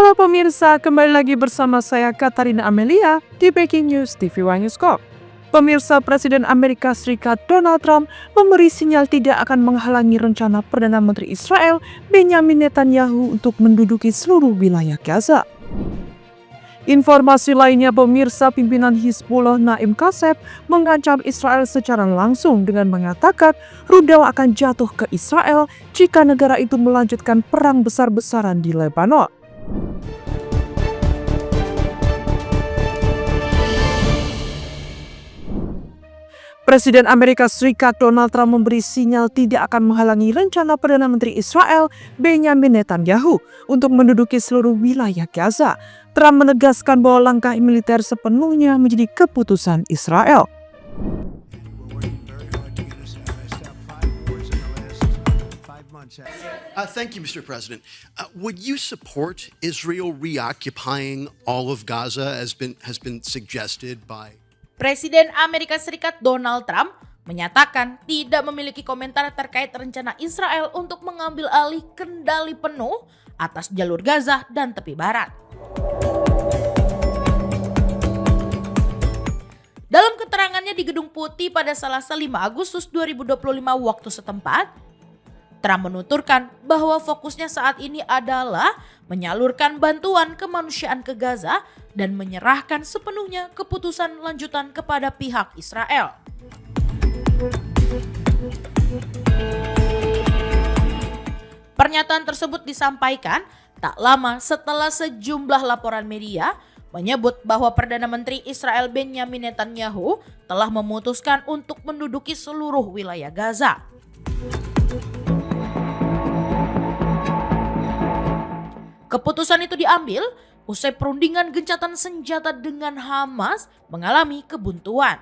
Halo pemirsa, kembali lagi bersama saya Katarina Amelia di Breaking News TV One Newscorp. Pemirsa, Presiden Amerika Serikat Donald Trump memberi sinyal tidak akan menghalangi rencana Perdana Menteri Israel Benjamin Netanyahu untuk menduduki seluruh wilayah Gaza. Informasi lainnya, pemirsa, pimpinan Hizbullah Naim Kassem mengancam Israel secara langsung dengan mengatakan rudal akan jatuh ke Israel jika negara itu melanjutkan perang besar-besaran di Lebanon. Presiden Amerika Serikat Donald Trump memberi sinyal tidak akan menghalangi rencana Perdana Menteri Israel Benjamin Netanyahu untuk menduduki seluruh wilayah Gaza. Trump menegaskan bahwa langkah militer sepenuhnya menjadi keputusan Israel. Thank you, Mr. President. Would you support Israel reoccupying all of Gaza as has been suggested by... Presiden Amerika Serikat Donald Trump menyatakan tidak memiliki komentar terkait rencana Israel untuk mengambil alih kendali penuh atas jalur Gaza dan tepi barat. Dalam keterangannya di Gedung Putih pada Selasa 5 Agustus 2025 waktu setempat, Trump menuturkan bahwa fokusnya saat ini adalah menyalurkan bantuan kemanusiaan ke Gaza dan menyerahkan sepenuhnya keputusan lanjutan kepada pihak Israel. Pernyataan tersebut disampaikan tak lama setelah sejumlah laporan media menyebut bahwa Perdana Menteri Israel Benjamin Netanyahu telah memutuskan untuk menduduki seluruh wilayah Gaza. Keputusan itu diambil usai perundingan gencatan senjata dengan Hamas mengalami kebuntuan.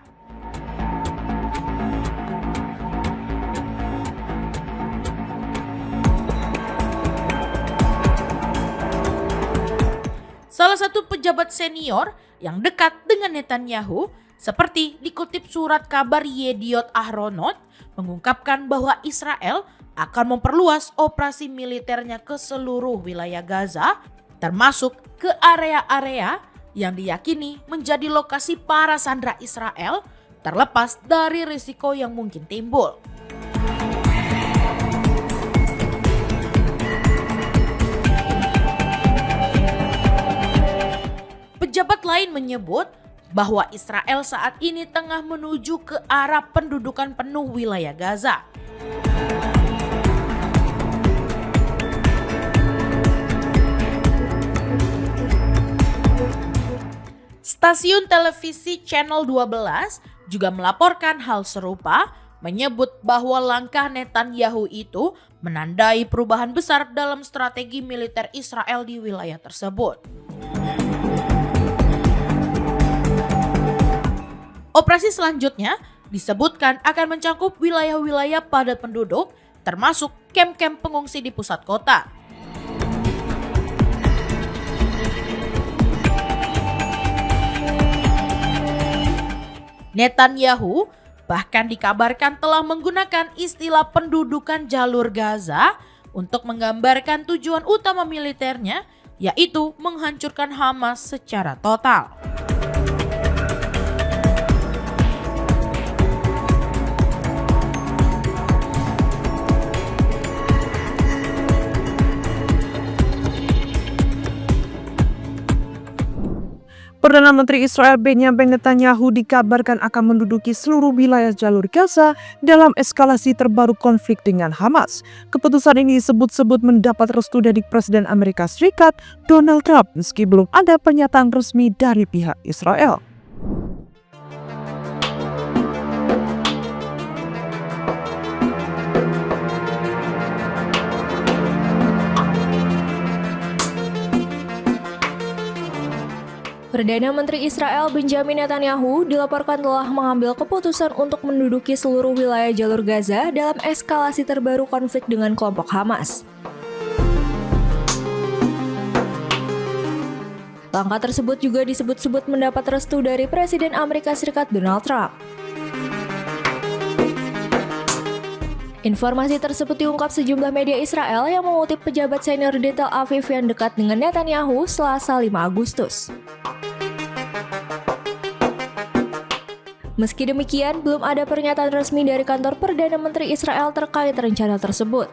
Salah satu pejabat senior yang dekat dengan Netanyahu, seperti dikutip surat kabar Yediot Ahronot, mengungkapkan bahwa Israel akan memperluas operasi militernya ke seluruh wilayah Gaza, termasuk ke area-area yang diyakini menjadi lokasi para sandera Israel, terlepas dari risiko yang mungkin timbul. Pejabat lain menyebut bahwa Israel saat ini tengah menuju ke arah pendudukan penuh wilayah Gaza. Stasiun televisi Channel 12 juga melaporkan hal serupa, menyebut bahwa langkah Netanyahu itu menandai perubahan besar dalam strategi militer Israel di wilayah tersebut. Operasi selanjutnya disebutkan akan mencakup wilayah-wilayah padat penduduk, termasuk kamp-kamp pengungsi di pusat kota. Netanyahu bahkan dikabarkan telah menggunakan istilah pendudukan jalur Gaza untuk menggambarkan tujuan utama militernya, yaitu menghancurkan Hamas secara total. Perdana Menteri Israel Benjamin Netanyahu dikabarkan akan menduduki seluruh wilayah jalur Gaza dalam eskalasi terbaru konflik dengan Hamas. Keputusan ini disebut-sebut mendapat restu dari Presiden Amerika Serikat Donald Trump meski belum ada pernyataan resmi dari pihak Israel. Perdana Menteri Israel Benjamin Netanyahu dilaporkan telah mengambil keputusan untuk menduduki seluruh wilayah jalur Gaza dalam eskalasi terbaru konflik dengan kelompok Hamas. Langkah tersebut juga disebut-sebut mendapat restu dari Presiden Amerika Serikat Donald Trump. Informasi tersebut diungkap sejumlah media Israel yang mengutip pejabat senior di Tel Aviv yang dekat dengan Netanyahu Selasa 5 Agustus. Meski demikian, belum ada pernyataan resmi dari kantor Perdana Menteri Israel terkait rencana tersebut.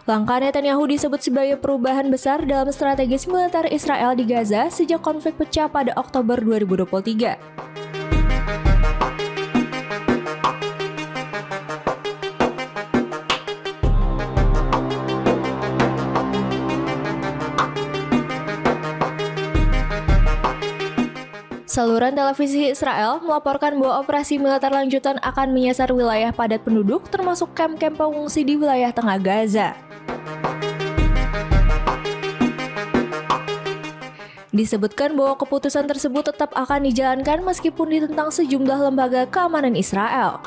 Langkah Netanyahu disebut sebagai perubahan besar dalam strategis militer Israel di Gaza sejak konflik pecah pada Oktober 2023. Saluran televisi Israel melaporkan bahwa operasi militer lanjutan akan menyasar wilayah padat penduduk termasuk kamp-kamp pengungsi di wilayah tengah Gaza. Disebutkan bahwa keputusan tersebut tetap akan dijalankan meskipun ditentang sejumlah lembaga keamanan Israel.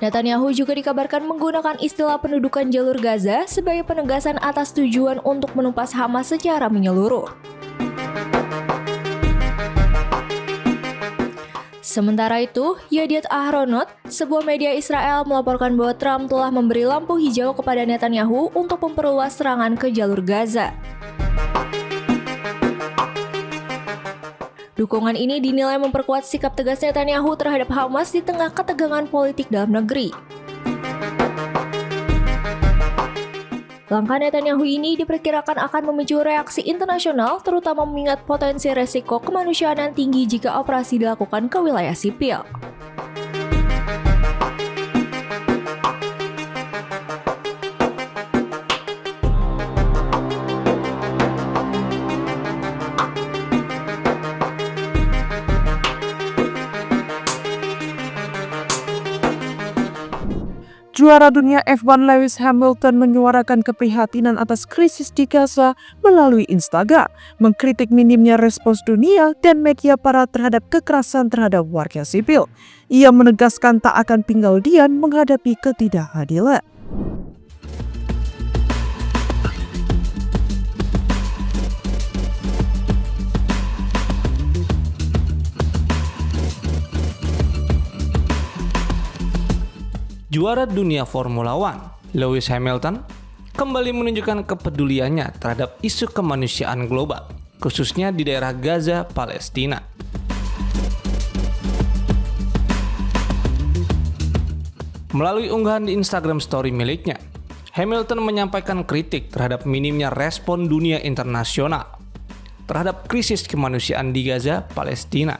Netanyahu juga dikabarkan menggunakan istilah pendudukan jalur Gaza sebagai penegasan atas tujuan untuk menumpas Hamas secara menyeluruh. Sementara itu, Yediot Ahronot, sebuah media Israel melaporkan bahwa Trump telah memberi lampu hijau kepada Netanyahu untuk memperluas serangan ke jalur Gaza. Dukungan ini dinilai memperkuat sikap tegas Netanyahu terhadap Hamas di tengah ketegangan politik dalam negeri. Langkah Netanyahu ini diperkirakan akan memicu reaksi internasional, terutama mengingat potensi resiko kemanusiaan yang tinggi jika operasi dilakukan ke wilayah sipil. Juara dunia F1 Lewis Hamilton menyuarakan keprihatinan atas krisis di Gaza melalui Instagram, mengkritik minimnya respons dunia dan media barat terhadap kekerasan terhadap warga sipil. Ia menegaskan tak akan tinggal diam menghadapi ketidakadilan. Juara dunia Formula One, Lewis Hamilton, kembali menunjukkan kepeduliannya terhadap isu kemanusiaan global, khususnya di daerah Gaza, Palestina. Melalui unggahan di Instagram Story miliknya, Hamilton menyampaikan kritik terhadap minimnya respon dunia internasional terhadap krisis kemanusiaan di Gaza, Palestina.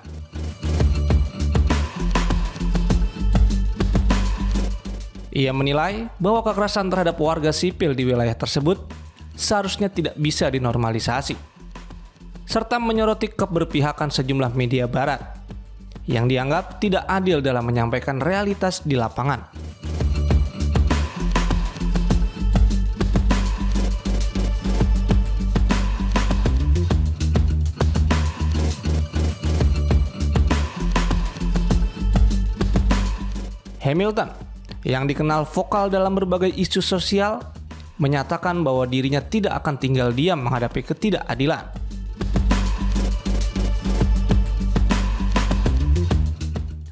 Ia menilai bahwa kekerasan terhadap warga sipil di wilayah tersebut seharusnya tidak bisa dinormalisasi, serta menyoroti keberpihakan sejumlah media barat yang dianggap tidak adil dalam menyampaikan realitas di lapangan. Hamilton, yang dikenal vokal dalam berbagai isu sosial, menyatakan bahwa dirinya tidak akan tinggal diam menghadapi ketidakadilan.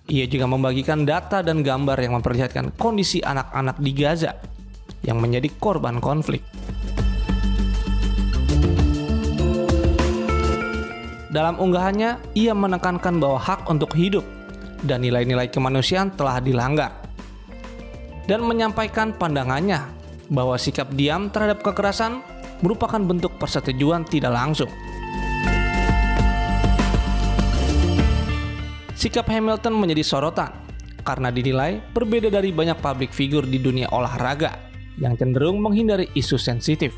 Ia juga membagikan data dan gambar yang memperlihatkan kondisi anak-anak di Gaza yang menjadi korban konflik. Dalam unggahannya, ia menekankan bahwa hak untuk hidup dan nilai-nilai kemanusiaan telah dilanggar, dan menyampaikan pandangannya bahwa sikap diam terhadap kekerasan merupakan bentuk persetujuan tidak langsung. Sikap Hamilton menjadi sorotan karena dinilai berbeda dari banyak publik figur di dunia olahraga yang cenderung menghindari isu sensitif.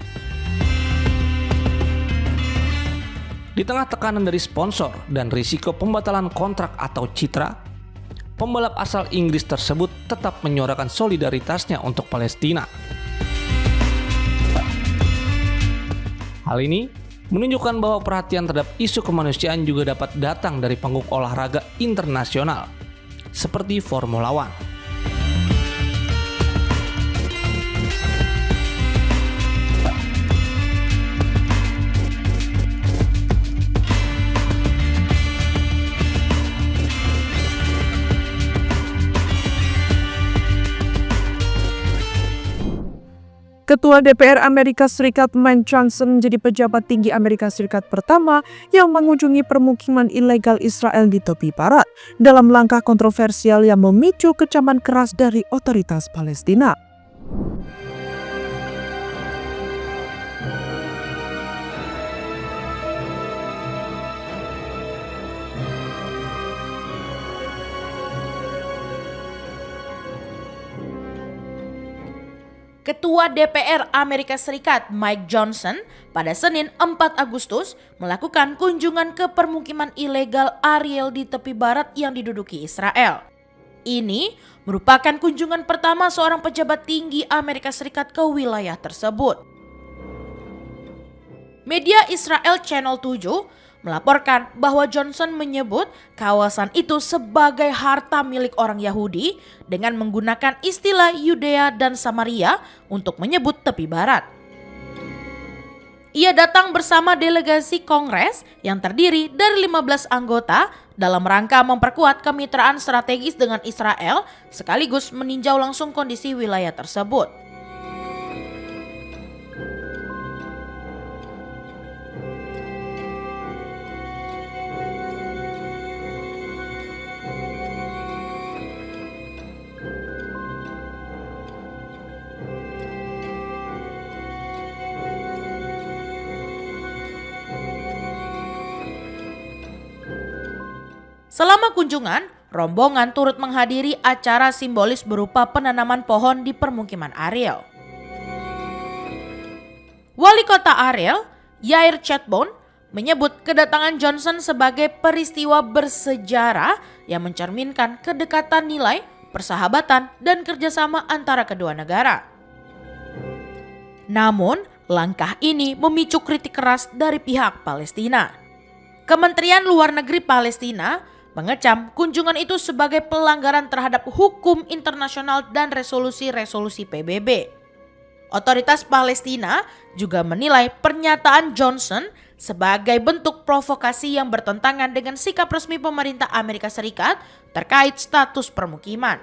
Di tengah tekanan dari sponsor dan risiko pembatalan kontrak atau citra, pembalap asal Inggris tersebut tetap menyuarakan solidaritasnya untuk Palestina. Hal ini menunjukkan bahwa perhatian terhadap isu kemanusiaan juga dapat datang dari panggung olahraga internasional, seperti Formula One. Ketua DPR Amerika Serikat Mike Johnson menjadi pejabat tinggi Amerika Serikat pertama yang mengunjungi permukiman ilegal Israel di tepi barat dalam langkah kontroversial yang memicu kecaman keras dari otoritas Palestina. Ketua DPR Amerika Serikat Mike Johnson pada Senin 4 Agustus melakukan kunjungan ke permukiman ilegal Ariel di tepi barat yang diduduki Israel. Ini merupakan kunjungan pertama seorang pejabat tinggi Amerika Serikat ke wilayah tersebut. Media Israel Channel 7 melaporkan bahwa Johnson menyebut kawasan itu sebagai harta milik orang Yahudi dengan menggunakan istilah Yudea dan Samaria untuk menyebut tepi barat. Ia datang bersama delegasi Kongres yang terdiri dari 15 anggota dalam rangka memperkuat kemitraan strategis dengan Israel sekaligus meninjau langsung kondisi wilayah tersebut. Selama kunjungan, rombongan turut menghadiri acara simbolis berupa penanaman pohon di permukiman Ariel. Wali kota Ariel, Yair Chatbon, menyebut kedatangan Johnson sebagai peristiwa bersejarah yang mencerminkan kedekatan nilai, persahabatan, dan kerjasama antara kedua negara. Namun, langkah ini memicu kritik keras dari pihak Palestina. Kementerian Luar Negeri Palestina mengecam kunjungan itu sebagai pelanggaran terhadap hukum internasional dan resolusi-resolusi PBB. Otoritas Palestina juga menilai pernyataan Johnson sebagai bentuk provokasi yang bertentangan dengan sikap resmi pemerintah Amerika Serikat terkait status permukiman.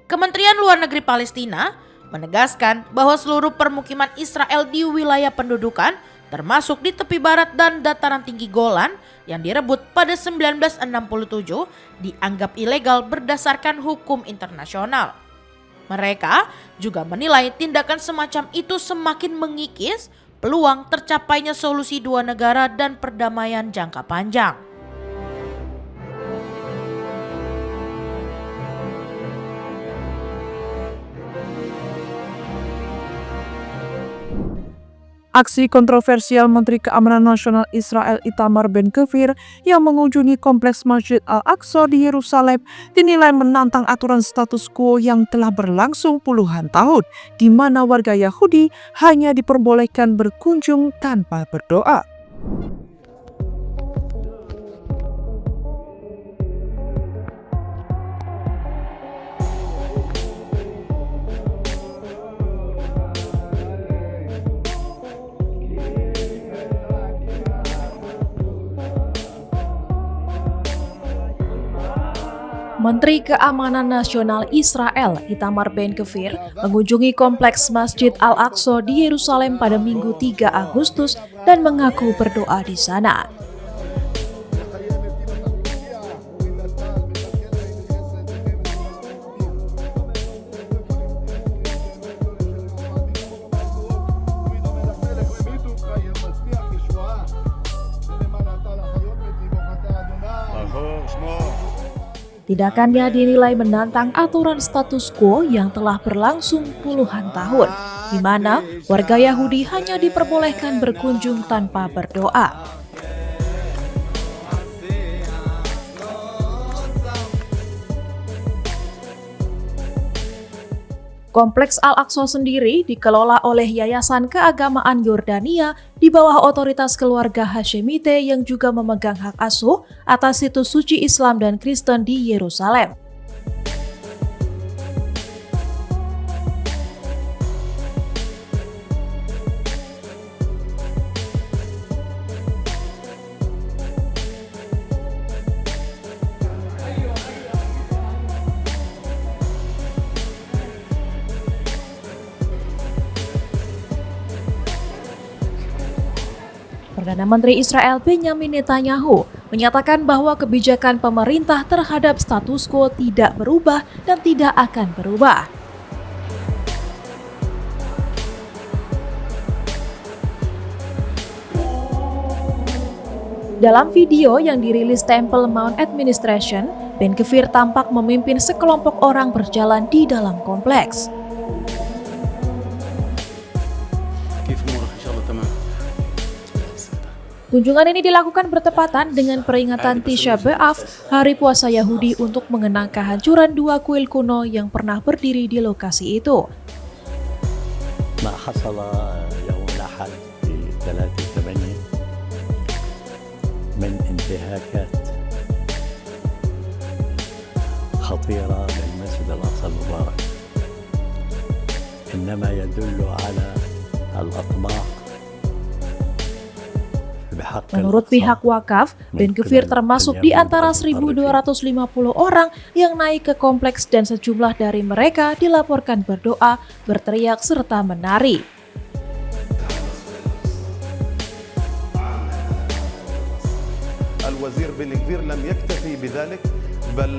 Kementerian Luar Negeri Palestina menegaskan bahwa seluruh permukiman Israel di wilayah pendudukan termasuk di tepi barat dan dataran tinggi Golan yang direbut pada 1967 dianggap ilegal berdasarkan hukum internasional. Mereka juga menilai tindakan semacam itu semakin mengikis peluang tercapainya solusi dua negara dan perdamaian jangka panjang. Aksi kontroversial Menteri Keamanan Nasional Israel Itamar Ben-Gvir yang mengunjungi kompleks Masjid Al-Aqsa di Yerusalem dinilai menantang aturan status quo yang telah berlangsung puluhan tahun, di mana warga Yahudi hanya diperbolehkan berkunjung tanpa berdoa. Menteri Keamanan Nasional Israel Itamar Ben-Gvir mengunjungi kompleks Masjid Al-Aqsa di Yerusalem pada Minggu 3 Agustus dan mengaku berdoa di sana. Tindakannya dinilai menantang aturan status quo yang telah berlangsung puluhan tahun, di mana warga Yahudi hanya diperbolehkan berkunjung tanpa berdoa. Kompleks Al-Aqsa sendiri dikelola oleh Yayasan Keagamaan Yordania di bawah otoritas keluarga Hashemite yang juga memegang hak asuh atas situs suci Islam dan Kristen di Yerusalem. Perdana Menteri Israel Benjamin Netanyahu menyatakan bahwa kebijakan pemerintah terhadap status quo tidak berubah dan tidak akan berubah. Dalam video yang dirilis Temple Mount Administration, Ben Gvir tampak memimpin sekelompok orang berjalan di dalam kompleks. Kunjungan ini dilakukan bertepatan dengan peringatan Tisha B'Av, hari puasa Yahudi, untuk mengenang kehancuran dua kuil kuno yang pernah berdiri di lokasi itu. ما حصل يوم الأحد في 3/8 من انتهاكات خطيرة للمسجد الأقصى المبارك إنما يدل على الأطماع. Menurut pihak wakaf, Ben Gvir termasuk di antara 1.250 orang yang naik ke kompleks dan sejumlah dari mereka dilaporkan berdoa, berteriak, serta menari. الوزير بن غفير لم يكتفي بذلك بل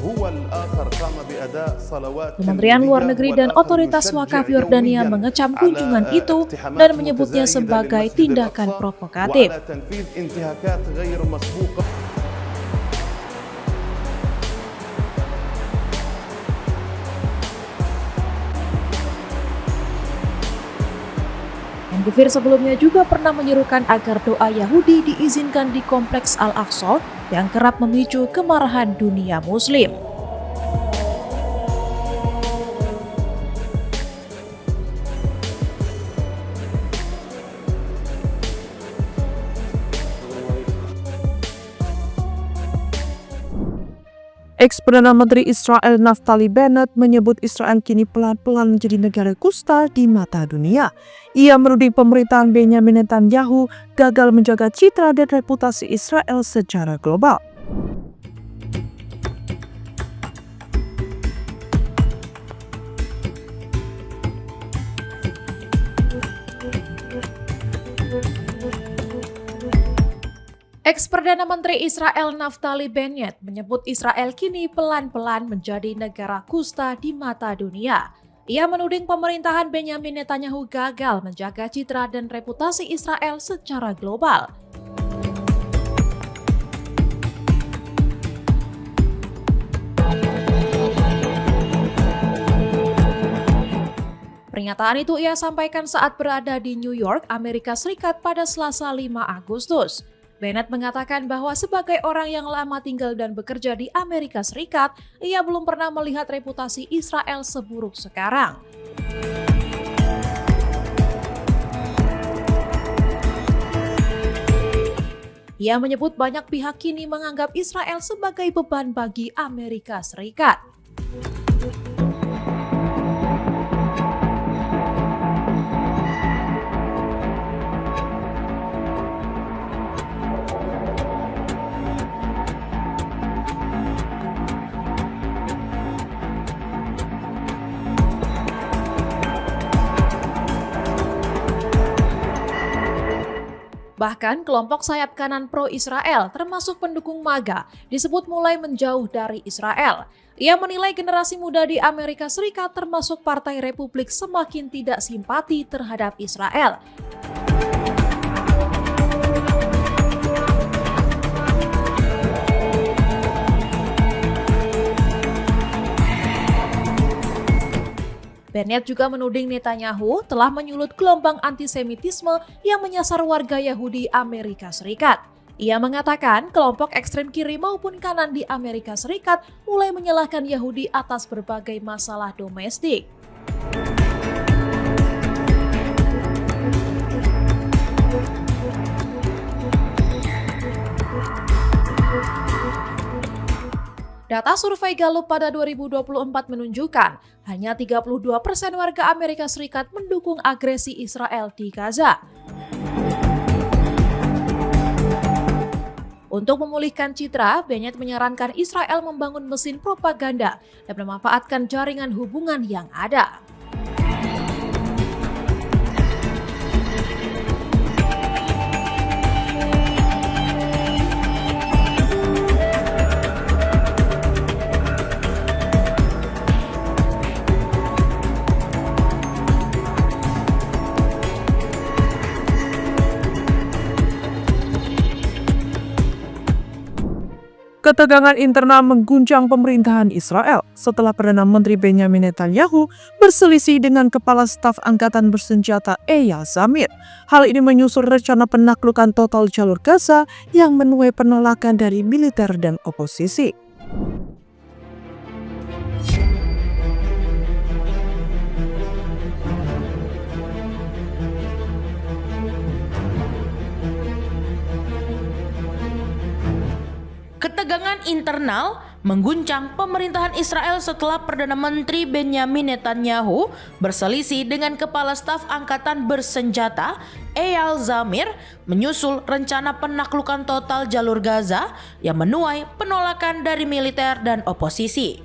هو الآخر قام بأداء صلوات. Kementerian Luar Negeri dan Otoritas Wakaf Yordania mengecam kunjungan itu dan menyebutnya sebagai tindakan provokatif. Ben Gvir sebelumnya juga pernah menyerukan agar doa Yahudi diizinkan di kompleks Al-Aqsa yang kerap memicu kemarahan dunia Muslim. Ex-Perdana Menteri Israel Naftali Bennett menyebut Israel kini pelan-pelan menjadi negara kusta di mata dunia. Ia menuding pemerintahan Benjamin Netanyahu gagal menjaga citra dan reputasi Israel secara global. Ex-Perdana Menteri Israel Naftali Bennett menyebut Israel kini pelan-pelan menjadi negara kusta di mata dunia. Ia menuding pemerintahan Benjamin Netanyahu gagal menjaga citra dan reputasi Israel secara global. Pernyataan itu ia sampaikan saat berada di New York, Amerika Serikat pada Selasa 5 Agustus. Bennett mengatakan bahwa sebagai orang yang lama tinggal dan bekerja di Amerika Serikat, ia belum pernah melihat reputasi Israel seburuk sekarang. Ia menyebut banyak pihak kini menganggap Israel sebagai beban bagi Amerika Serikat. Bahkan kelompok sayap kanan pro-Israel termasuk pendukung MAGA disebut mulai menjauh dari Israel. Ia menilai generasi muda di Amerika Serikat termasuk Partai Republik semakin tidak simpati terhadap Israel. Bennett juga menuding Netanyahu telah menyulut gelombang antisemitisme yang menyasar warga Yahudi Amerika Serikat. Ia mengatakan kelompok ekstrem kiri maupun kanan di Amerika Serikat mulai menyalahkan Yahudi atas berbagai masalah domestik. Data survei Gallup pada 2024 menunjukkan hanya 32% warga Amerika Serikat mendukung agresi Israel di Gaza. Untuk memulihkan citra, Bennett menyarankan Israel membangun mesin propaganda dan memanfaatkan jaringan hubungan yang ada. Ketegangan internal mengguncang pemerintahan Israel setelah Perdana Menteri Benjamin Netanyahu berselisih dengan Kepala Staf Angkatan Bersenjata Eyal Zamir. Hal ini menyusul rencana penaklukan total jalur Gaza yang menuai penolakan dari militer dan oposisi. Ketegangan internal mengguncang pemerintahan Israel setelah Perdana Menteri Benjamin Netanyahu berselisih dengan Kepala Staf Angkatan Bersenjata Eyal Zamir menyusul rencana penaklukan total jalur Gaza yang menuai penolakan dari militer dan oposisi.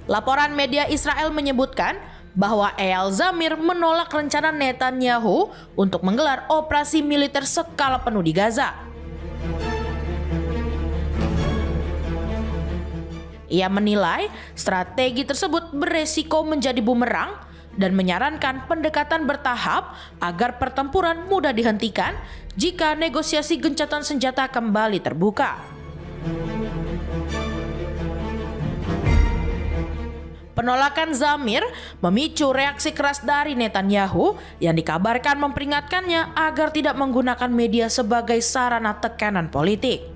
Laporan media Israel menyebutkan bahwa Eyal Zamir menolak rencana Netanyahu untuk menggelar operasi militer skala penuh di Gaza. Ia menilai strategi tersebut beresiko menjadi bumerang dan menyarankan pendekatan bertahap agar pertempuran mudah dihentikan jika negosiasi gencatan senjata kembali terbuka. Penolakan Zamir memicu reaksi keras dari Netanyahu yang dikabarkan memperingatkannya agar tidak menggunakan media sebagai sarana tekanan politik.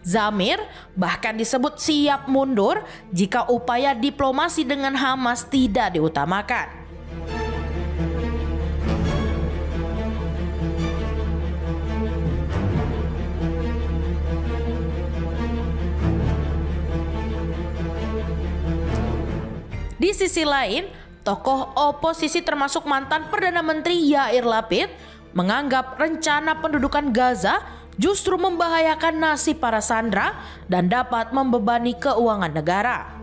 Zamir bahkan disebut siap mundur jika upaya diplomasi dengan Hamas tidak diutamakan. Di sisi lain, tokoh oposisi termasuk mantan Perdana Menteri Yair Lapid menganggap rencana pendudukan Gaza justru membahayakan nasib para sandera dan dapat membebani keuangan negara.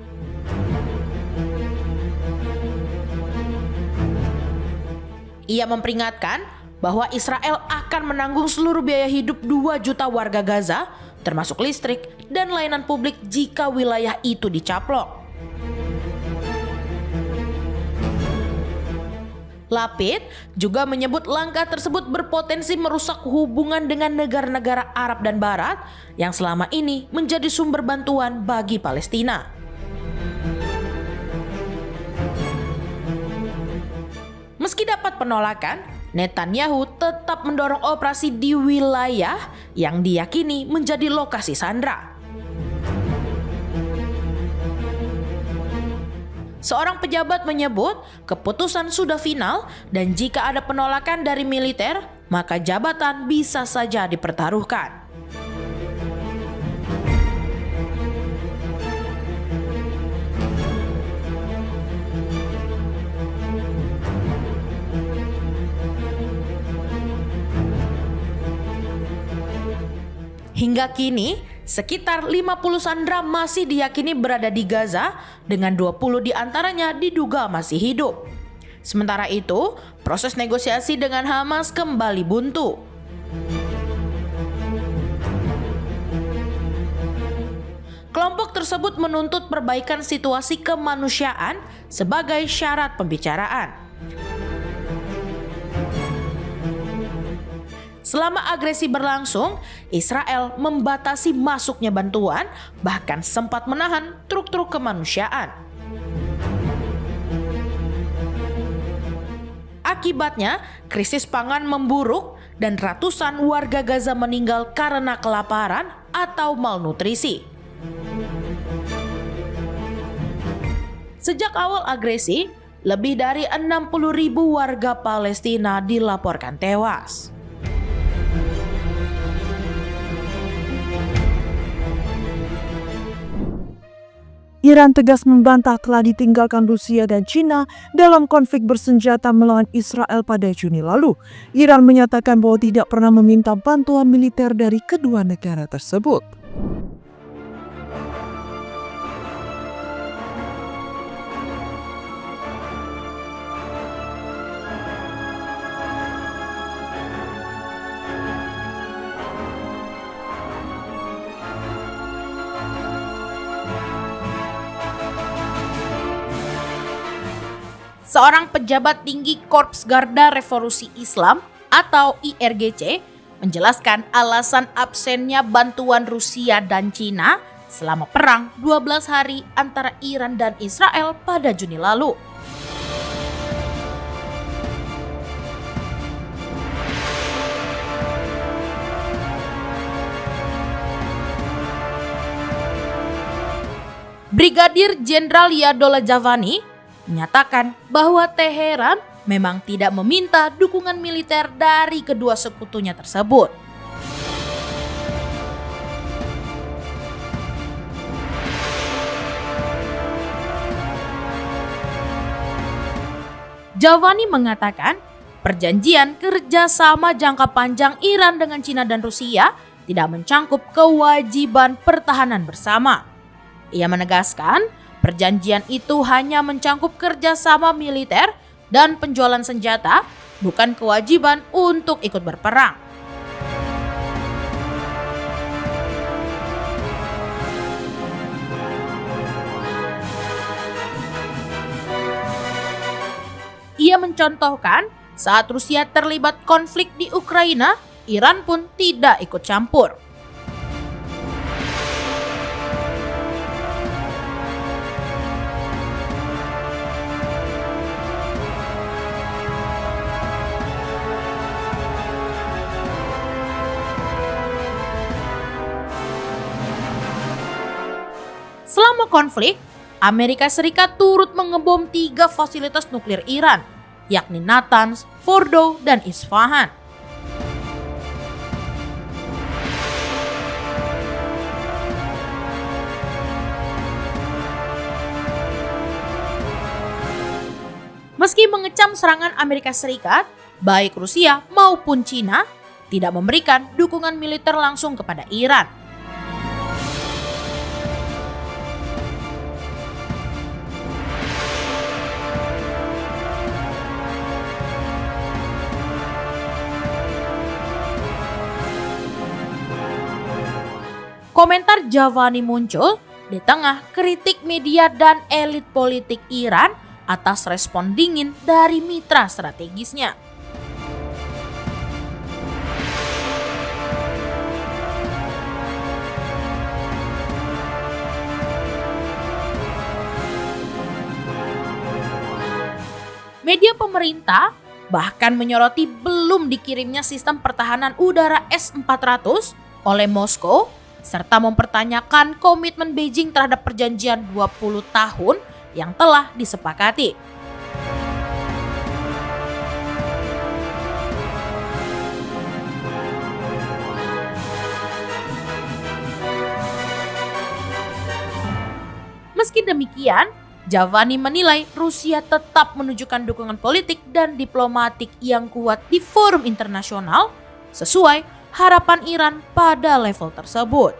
Ia memperingatkan bahwa Israel akan menanggung seluruh biaya hidup 2 juta warga Gaza, termasuk listrik dan layanan publik jika wilayah itu dicaplok. Lapid juga menyebut langkah tersebut berpotensi merusak hubungan dengan negara-negara Arab dan Barat yang selama ini menjadi sumber bantuan bagi Palestina. Meski dapat penolakan, Netanyahu tetap mendorong operasi di wilayah yang diyakini menjadi lokasi sandera. Seorang pejabat menyebut keputusan sudah final dan jika ada penolakan dari militer, maka jabatan bisa saja dipertaruhkan. Hingga kini, sekitar 50 sandera masih diyakini berada di Gaza dengan 20 diantaranya diduga masih hidup. Sementara itu, proses negosiasi dengan Hamas kembali buntu. Kelompok tersebut menuntut perbaikan situasi kemanusiaan sebagai syarat pembicaraan. Selama agresi berlangsung, Israel membatasi masuknya bantuan, bahkan sempat menahan truk-truk kemanusiaan. Akibatnya, krisis pangan memburuk dan ratusan warga Gaza meninggal karena kelaparan atau malnutrisi. Sejak awal agresi, lebih dari 60.000 warga Palestina dilaporkan tewas. Iran tegas membantah telah ditinggalkan Rusia dan China dalam konflik bersenjata melawan Israel pada Juni lalu. Iran menyatakan bahwa tidak pernah meminta bantuan militer dari kedua negara tersebut. seorang pejabat tinggi Korps Garda Revolusi Islam atau IRGC menjelaskan alasan absennya bantuan Rusia dan Cina selama perang 12 hari antara Iran dan Israel pada Juni lalu. Brigadir Jenderal Yadola Javani menyatakan bahwa Teheran memang tidak meminta dukungan militer dari kedua sekutunya tersebut. Javani mengatakan perjanjian kerjasama jangka panjang Iran dengan Cina dan Rusia tidak mencangkup kewajiban pertahanan bersama. Ia menegaskan perjanjian itu hanya mencangkup kerjasama militer dan penjualan senjata, bukan kewajiban untuk ikut berperang. Ia mencontohkan saat Rusia terlibat konflik di Ukraina, Iran pun tidak ikut campur. Selama konflik, Amerika Serikat turut mengebom 3 fasilitas nuklir Iran, yakni Natanz, Fordow, dan Isfahan. Meski mengecam serangan Amerika Serikat, baik Rusia maupun Cina tidak memberikan dukungan militer langsung kepada Iran. Komentar Javani muncul di tengah kritik media dan elit politik Iran atas respon dingin dari mitra strategisnya. Media pemerintah bahkan menyoroti belum dikirimnya sistem pertahanan udara S-400 oleh Moskow, serta mempertanyakan komitmen Beijing terhadap perjanjian 20 tahun yang telah disepakati. Meski demikian, Javani menilai Rusia tetap menunjukkan dukungan politik dan diplomatik yang kuat di forum internasional sesuai harapan Iran pada level tersebut.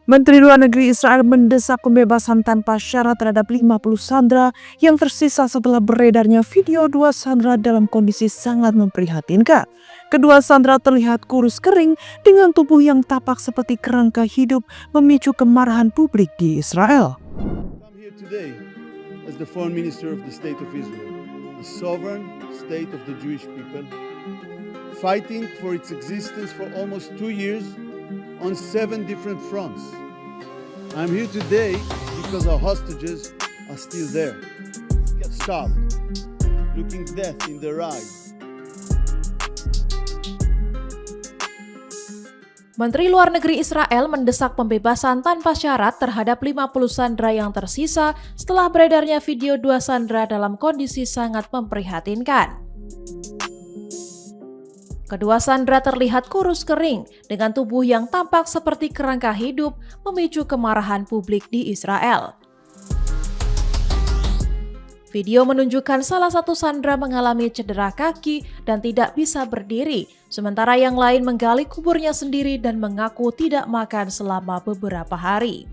Menteri Luar Negeri Israel mendesak pembebasan tanpa syarat terhadap 50 sandera yang tersisa setelah beredarnya video 2 sandera dalam kondisi sangat memprihatinkan. Kedua sandera terlihat kurus kering dengan tubuh yang tapak seperti kerangka hidup, memicu kemarahan publik di Israel. I'm here today as the Foreign Minister of the State of Israel, the sovereign state of the Jewish people, fighting for its existence for almost 2 years on 7 different fronts. I'm here today because our hostages are still there, starved, looking death in their eyes. Menteri Luar Negeri Israel mendesak pembebasan tanpa syarat terhadap 50 sandera yang tersisa setelah beredarnya video 2 sandera dalam kondisi sangat memprihatinkan. Kedua sandera terlihat kurus kering dengan tubuh yang tampak seperti kerangka hidup, memicu kemarahan publik di Israel. Video menunjukkan salah satu sandera mengalami cedera kaki dan tidak bisa berdiri, sementara yang lain menggali kuburnya sendiri dan mengaku tidak makan selama beberapa hari.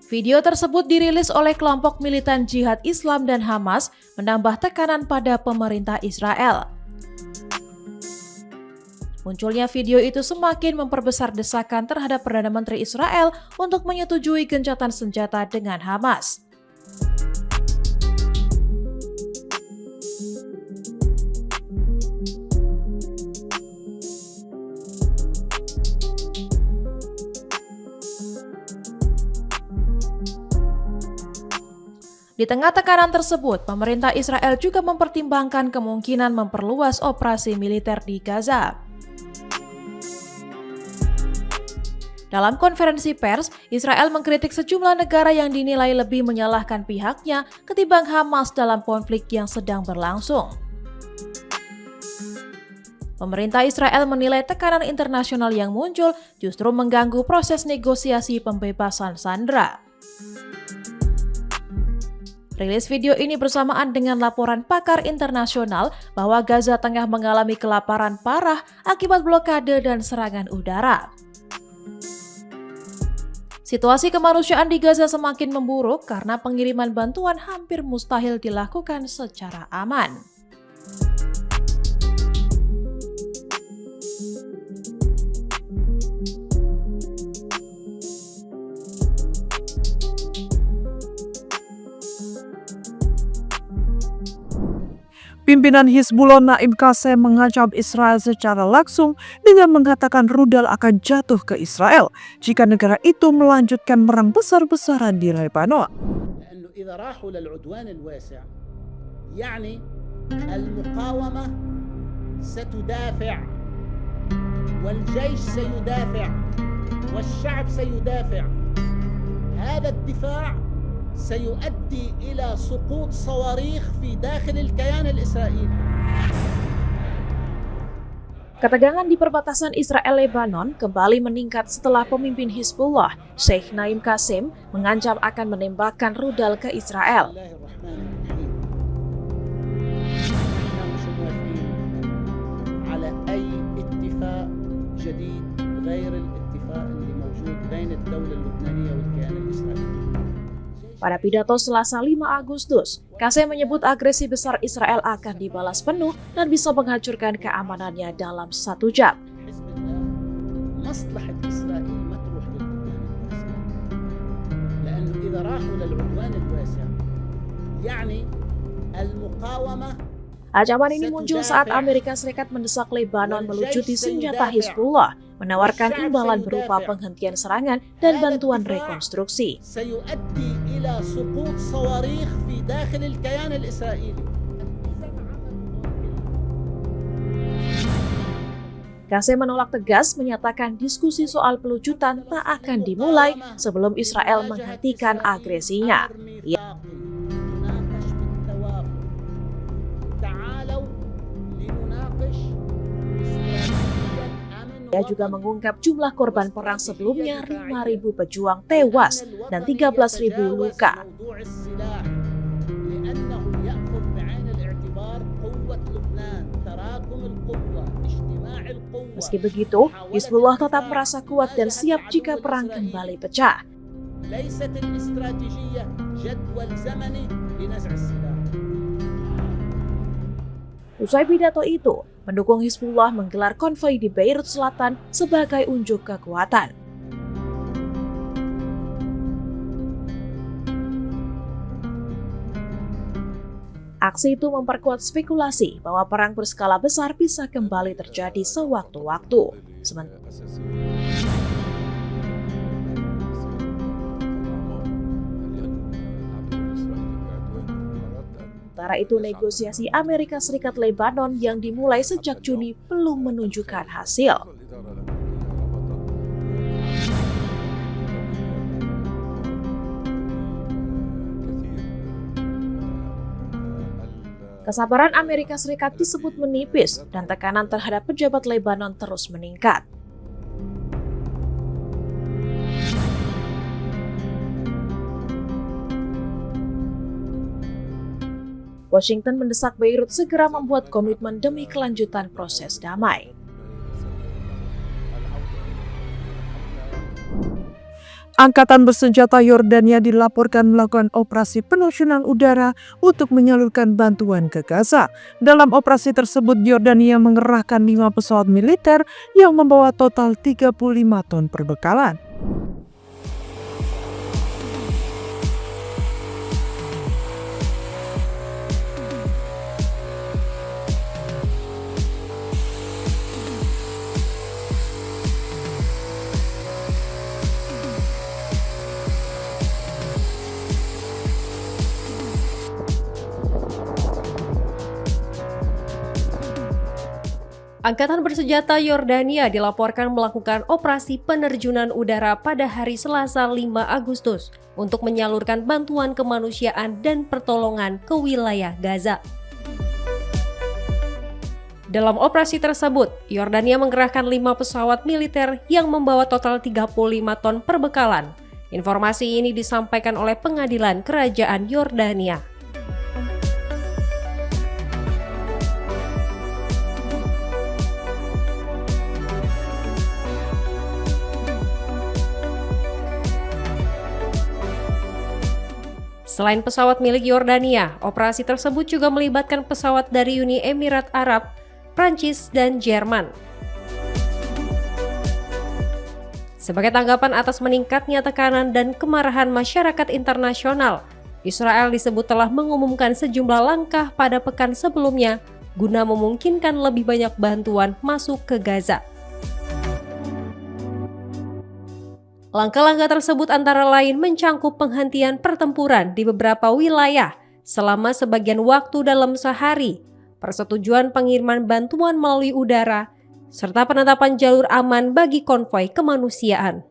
Video tersebut dirilis oleh kelompok militan jihad Islam dan Hamas, menambah tekanan pada pemerintah Israel. Munculnya video itu semakin memperbesar desakan terhadap Perdana Menteri Israel untuk menyetujui gencatan senjata dengan Hamas. Di tengah tekanan tersebut, pemerintah Israel juga mempertimbangkan kemungkinan memperluas operasi militer di Gaza. Dalam konferensi pers, Israel mengkritik sejumlah negara yang dinilai lebih menyalahkan pihaknya ketimbang Hamas dalam konflik yang sedang berlangsung. Pemerintah Israel menilai tekanan internasional yang muncul justru mengganggu proses negosiasi pembebasan sandera. Rilis video ini bersamaan dengan laporan pakar internasional bahwa Gaza tengah mengalami kelaparan parah akibat blokade dan serangan udara. Situasi kemanusiaan di Gaza semakin memburuk karena pengiriman bantuan hampir mustahil dilakukan secara aman. Pimpinan Hizbullah Naim Qassem mengancam Israel secara langsung dengan mengatakan rudal akan jatuh ke Israel jika negara itu melanjutkan perang besar-besaran di Lebanon. لأنه إذا راحوا للعدوان الواسع يعني المقاومة ستدافع والجيش سيدافع والشعب سيدافع هذا الدفاع سيؤدي إلى سقوط صواريخ في داخل الكيان الإسرائيلي. Ketegangan di perbatasan Israel-Lebanon kembali meningkat setelah pemimpin Hizbullah, Sheikh Naim Qassem, mengancam akan menembakkan rudal ke Israel. Pada pidato Selasa 5 Agustus, Qassem menyebut agresi besar Israel akan dibalas penuh dan bisa menghancurkan keamanannya dalam 1 jam. Ancaman ini muncul saat Amerika Serikat mendesak Lebanon melucuti senjata Hizbullah, menawarkan imbalan berupa penghentian serangan dan bantuan rekonstruksi. Qassem menolak tegas, menyatakan diskusi soal pelucutan tak akan dimulai sebelum Israel menghentikan agresinya. Ia juga mengungkap jumlah korban perang sebelumnya 5.000 pejuang tewas dan 13.000 luka. Meski begitu, Hizbullah tetap merasa kuat dan siap jika perang kembali pecah. Usai pidato itu, pendukung Hizbullah menggelar konvoi di Beirut Selatan sebagai unjuk kekuatan. Aksi itu memperkuat spekulasi bahwa perang berskala besar bisa kembali terjadi sewaktu-waktu. Sementara itu, negosiasi Amerika Serikat Lebanon yang dimulai sejak Juni belum menunjukkan hasil. Kesabaran Amerika Serikat disebut menipis dan tekanan terhadap pejabat Lebanon terus meningkat. Washington mendesak Beirut segera membuat komitmen demi kelanjutan proses damai. Angkatan bersenjata Yordania dilaporkan melakukan operasi penerjunan udara untuk menyalurkan bantuan ke Gaza. Dalam operasi tersebut, Yordania mengerahkan 5 pesawat militer yang membawa total 35 ton perbekalan. Angkatan bersenjata Yordania dilaporkan melakukan operasi penerjunan udara pada hari Selasa 5 Agustus untuk menyalurkan bantuan kemanusiaan dan pertolongan ke wilayah Gaza. Dalam operasi tersebut, Yordania mengerahkan 5 pesawat militer yang membawa total 35 ton perbekalan. Informasi ini disampaikan oleh Pengadilan Kerajaan Yordania. Selain pesawat milik Yordania, operasi tersebut juga melibatkan pesawat dari Uni Emirat Arab, Prancis, dan Jerman. Sebagai tanggapan atas meningkatnya tekanan dan kemarahan masyarakat internasional, Israel disebut telah mengumumkan sejumlah langkah pada pekan sebelumnya guna memungkinkan lebih banyak bantuan masuk ke Gaza. Langkah-langkah tersebut antara lain mencangkup penghentian pertempuran di beberapa wilayah selama sebagian waktu dalam sehari, persetujuan pengiriman bantuan melalui udara, serta penetapan jalur aman bagi konvoi kemanusiaan.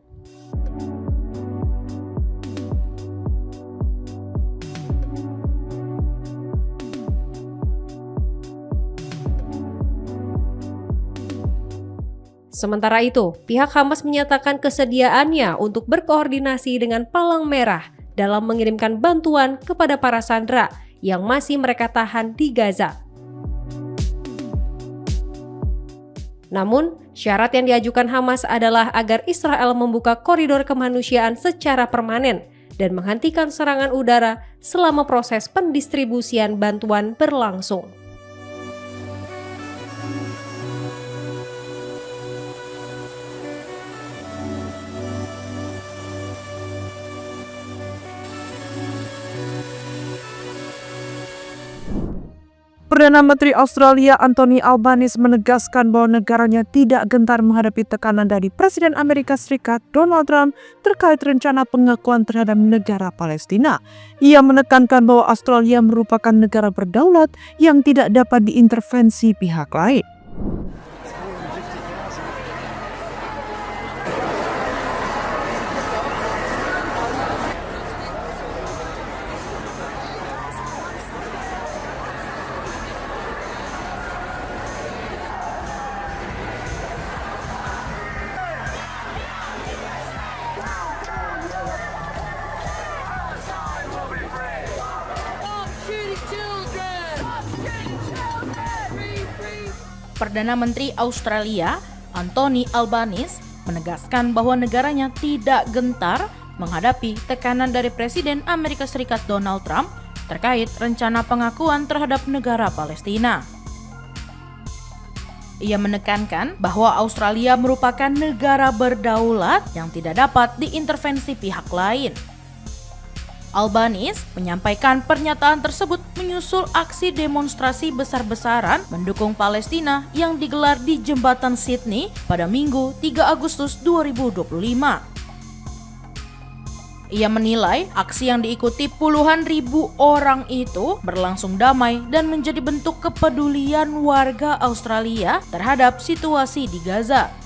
Sementara itu, pihak Hamas menyatakan kesediaannya untuk berkoordinasi dengan Palang Merah dalam mengirimkan bantuan kepada para sandera yang masih mereka tahan di Gaza. Namun, syarat yang diajukan Hamas adalah agar Israel membuka koridor kemanusiaan secara permanen dan menghentikan serangan udara selama proses pendistribusian bantuan berlangsung. Perdana Menteri Australia Anthony Albanese menegaskan bahwa negaranya tidak gentar menghadapi tekanan dari Presiden Amerika Serikat Donald Trump terkait rencana pengakuan terhadap negara Palestina. Ia menekankan bahwa Australia merupakan negara berdaulat yang tidak dapat diintervensi pihak lain. Perdana Menteri Australia Anthony Albanese menegaskan bahwa negaranya tidak gentar menghadapi tekanan dari Presiden Amerika Serikat Donald Trump terkait rencana pengakuan terhadap negara Palestina. Ia menekankan bahwa Australia merupakan negara berdaulat yang tidak dapat diintervensi pihak lain. Albanese menyampaikan pernyataan tersebut menyusul aksi demonstrasi besar-besaran mendukung Palestina yang digelar di Jembatan Sydney pada Minggu 3 Agustus 2025. Ia menilai aksi yang diikuti puluhan ribu orang itu berlangsung damai dan menjadi bentuk kepedulian warga Australia terhadap situasi di Gaza.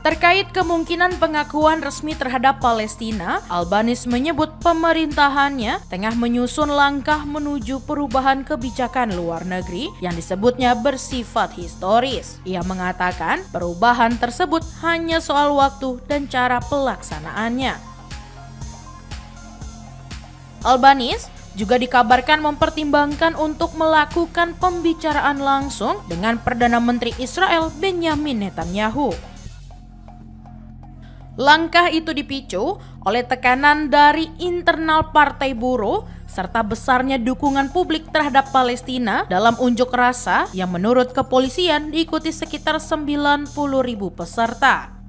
Terkait kemungkinan pengakuan resmi terhadap Palestina, Albanese menyebut pemerintahannya tengah menyusun langkah menuju perubahan kebijakan luar negeri yang disebutnya bersifat historis. Ia mengatakan perubahan tersebut hanya soal waktu dan cara pelaksanaannya. Albanese juga dikabarkan mempertimbangkan untuk melakukan pembicaraan langsung dengan Perdana Menteri Israel Benjamin Netanyahu. Langkah itu dipicu oleh tekanan dari internal Partai Buruh serta besarnya dukungan publik terhadap Palestina dalam unjuk rasa yang menurut kepolisian diikuti sekitar 90.000 peserta.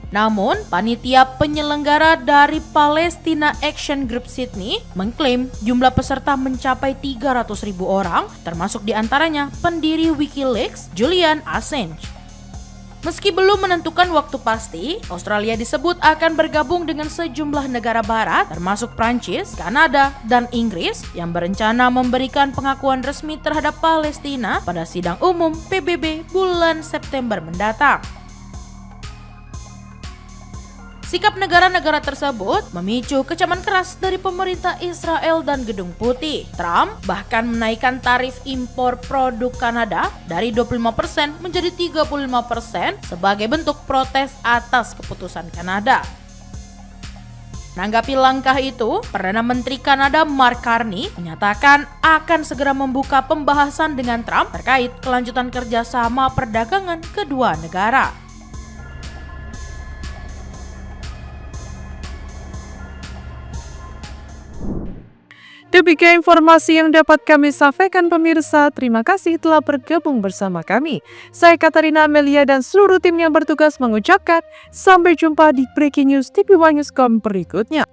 Namun, panitia penyelenggara dari Palestina Action Group Sydney mengklaim jumlah peserta mencapai 300.000 orang, termasuk diantaranya pendiri Wikileaks Julian Assange. Meski belum menentukan waktu pasti, Australia disebut akan bergabung dengan sejumlah negara barat termasuk Prancis, Kanada, dan Inggris yang berencana memberikan pengakuan resmi terhadap Palestina pada sidang umum PBB bulan September mendatang. Sikap negara-negara tersebut memicu kecaman keras dari pemerintah Israel dan Gedung Putih. Trump bahkan menaikkan tarif impor produk Kanada dari 25% menjadi 35% sebagai bentuk protes atas keputusan Kanada. Menanggapi langkah itu, Perdana Menteri Kanada Mark Carney menyatakan akan segera membuka pembahasan dengan Trump terkait kelanjutan kerjasama perdagangan kedua negara. Demikian informasi yang dapat kami sampaikan pemirsa. Terima kasih telah bergabung bersama kami. Saya Katarina Amelia dan seluruh tim yang bertugas mengucapkan sampai jumpa di Breaking News TV One Newscom berikutnya.